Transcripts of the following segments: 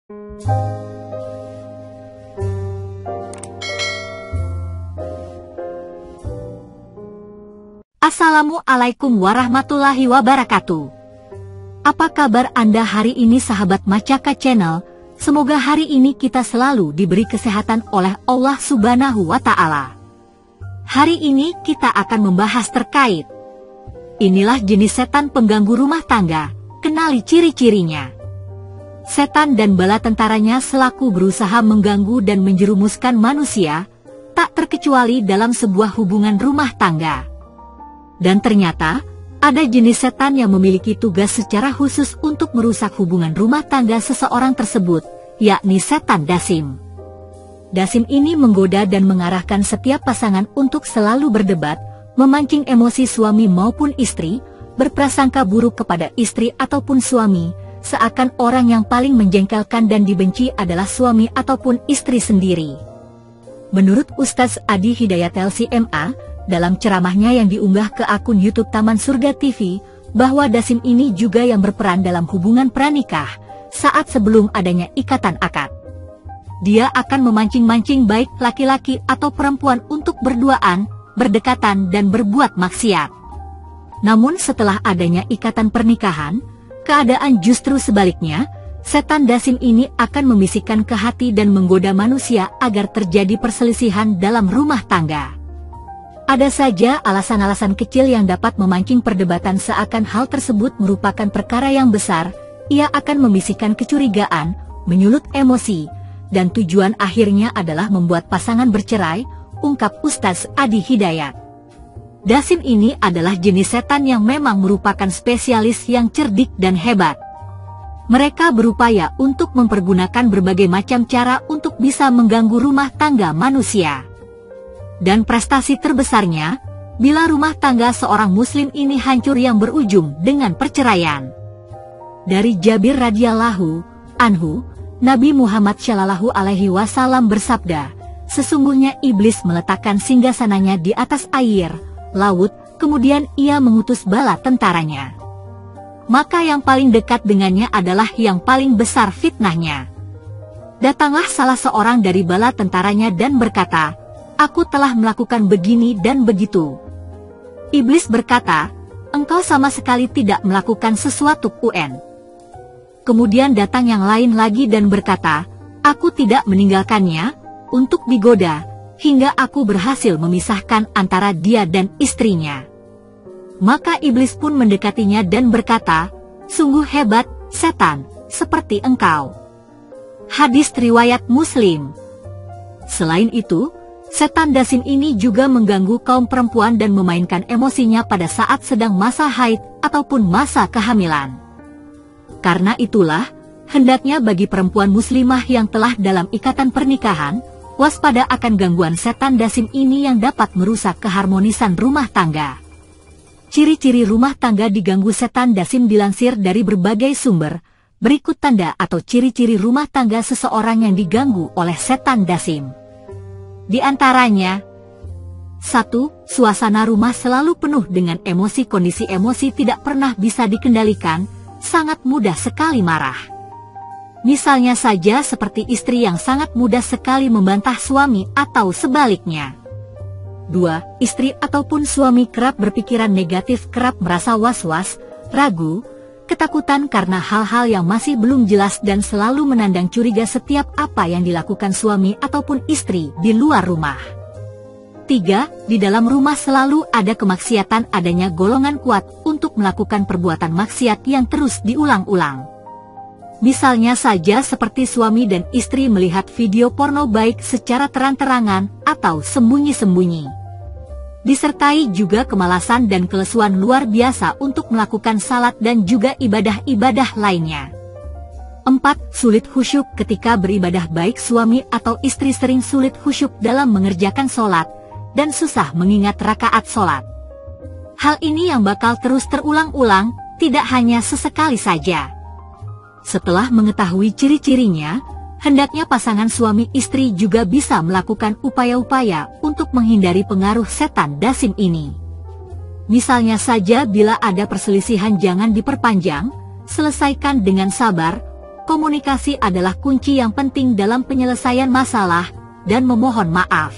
Assalamualaikum warahmatullahi wabarakatuh. Apa kabar Anda hari ini sahabat Macaka Channel? Semoga hari ini kita selalu diberi kesehatan oleh Allah Subhanahu wa Ta'ala. Hari ini kita akan membahas terkait inilah jenis setan pengganggu rumah tangga, kenali ciri-cirinya. Setan dan bala tentaranya selaku berusaha mengganggu dan menjerumuskan manusia, tak terkecuali dalam sebuah hubungan rumah tangga. Dan ternyata, ada jenis setan yang memiliki tugas secara khusus untuk merusak hubungan rumah tangga seseorang tersebut, yakni setan dasim. Dasim ini menggoda dan mengarahkan setiap pasangan untuk selalu berdebat, memancing emosi suami maupun istri, berprasangka buruk kepada istri ataupun suami, seakan orang yang paling menjengkelkan dan dibenci adalah suami ataupun istri sendiri. Menurut Ustaz Adi Hidayat LCMA, dalam ceramahnya yang diunggah ke akun YouTube Taman Surga TV, bahwa dasim ini juga yang berperan dalam hubungan pranikah saat sebelum adanya ikatan akad. Dia akan memancing-mancing baik laki-laki atau perempuan untuk berduaan, berdekatan dan berbuat maksiat. Namun setelah adanya ikatan pernikahan, keadaan justru sebaliknya, setan dasim ini akan membisikkan ke hati dan menggoda manusia agar terjadi perselisihan dalam rumah tangga. Ada saja alasan-alasan kecil yang dapat memancing perdebatan seakan hal tersebut merupakan perkara yang besar, ia akan membisikkan kecurigaan, menyulut emosi, dan tujuan akhirnya adalah membuat pasangan bercerai, ungkap Ustaz Adi Hidayat. Dasim ini adalah jenis setan yang memang merupakan spesialis yang cerdik dan hebat. Mereka berupaya untuk mempergunakan berbagai macam cara untuk bisa mengganggu rumah tangga manusia. Dan prestasi terbesarnya, bila rumah tangga seorang muslim ini hancur yang berujung dengan perceraian. Dari Jabir radhiyallahu anhu, Nabi Muhammad shallallahu alaihi wasallam bersabda, sesungguhnya iblis meletakkan singgasananya di atas air, laut, kemudian ia mengutus bala tentaranya. Maka yang paling dekat dengannya adalah yang paling besar fitnahnya. Datanglah salah seorang dari bala tentaranya dan berkata, aku telah melakukan begini dan begitu. Iblis berkata, engkau sama sekali tidak melakukan sesuatu UN. Kemudian datang yang lain lagi dan berkata, aku tidak meninggalkannya, untuk digoda, hingga aku berhasil memisahkan antara dia dan istrinya. Maka iblis pun mendekatinya dan berkata, sungguh hebat, setan, seperti engkau. Hadis riwayat Muslim. Selain itu, setan dasim ini juga mengganggu kaum perempuan dan memainkan emosinya pada saat sedang masa haid ataupun masa kehamilan. Karena itulah, hendaknya bagi perempuan muslimah yang telah dalam ikatan pernikahan, waspada akan gangguan setan dasim ini yang dapat merusak keharmonisan rumah tangga. Ciri-ciri rumah tangga diganggu setan dasim dilansir dari berbagai sumber. Berikut tanda atau ciri-ciri rumah tangga seseorang yang diganggu oleh setan dasim. Di antaranya, 1. Suasana rumah selalu penuh dengan emosi. Kondisi emosi tidak pernah bisa dikendalikan, sangat mudah sekali marah. Misalnya saja seperti istri yang sangat mudah sekali membantah suami atau sebaliknya. 2. Istri ataupun suami kerap berpikiran negatif, kerap merasa was-was, ragu, ketakutan karena hal-hal yang masih belum jelas dan selalu menandang curiga setiap apa yang dilakukan suami ataupun istri di luar rumah. 3. Di dalam rumah selalu ada kemaksiatan, adanya golongan kuat untuk melakukan perbuatan maksiat yang terus diulang-ulang. Misalnya saja seperti suami dan istri melihat video porno baik secara terang-terangan atau sembunyi-sembunyi. Disertai juga kemalasan dan kelesuan luar biasa untuk melakukan salat dan juga ibadah-ibadah lainnya. 4. Sulit khusyuk ketika beribadah, baik suami atau istri sering sulit khusyuk dalam mengerjakan sholat, dan susah mengingat rakaat sholat. Hal ini yang bakal terus terulang-ulang, tidak hanya sesekali saja. Setelah mengetahui ciri-cirinya, hendaknya pasangan suami istri juga bisa melakukan upaya-upaya untuk menghindari pengaruh setan dasim ini. Misalnya saja bila ada perselisihan jangan diperpanjang, selesaikan dengan sabar, Komunikasi adalah kunci yang penting dalam penyelesaian masalah dan memohon maaf.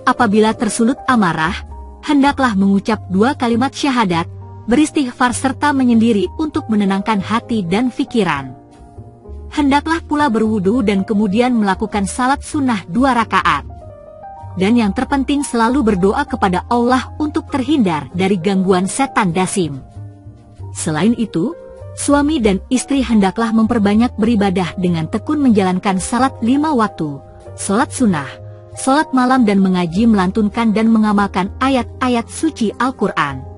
Apabila tersulut amarah, hendaklah mengucap 2 kalimat syahadat, beristighfar serta menyendiri untuk menenangkan hati dan pikiran. Hendaklah pula berwudu dan kemudian melakukan salat sunnah 2 rakaat. Dan yang terpenting selalu berdoa kepada Allah untuk terhindar dari gangguan setan dasim. Selain itu, suami dan istri hendaklah memperbanyak beribadah dengan tekun menjalankan salat 5 waktu, salat sunnah, salat malam dan mengaji, melantunkan dan mengamalkan ayat-ayat suci Al-Quran.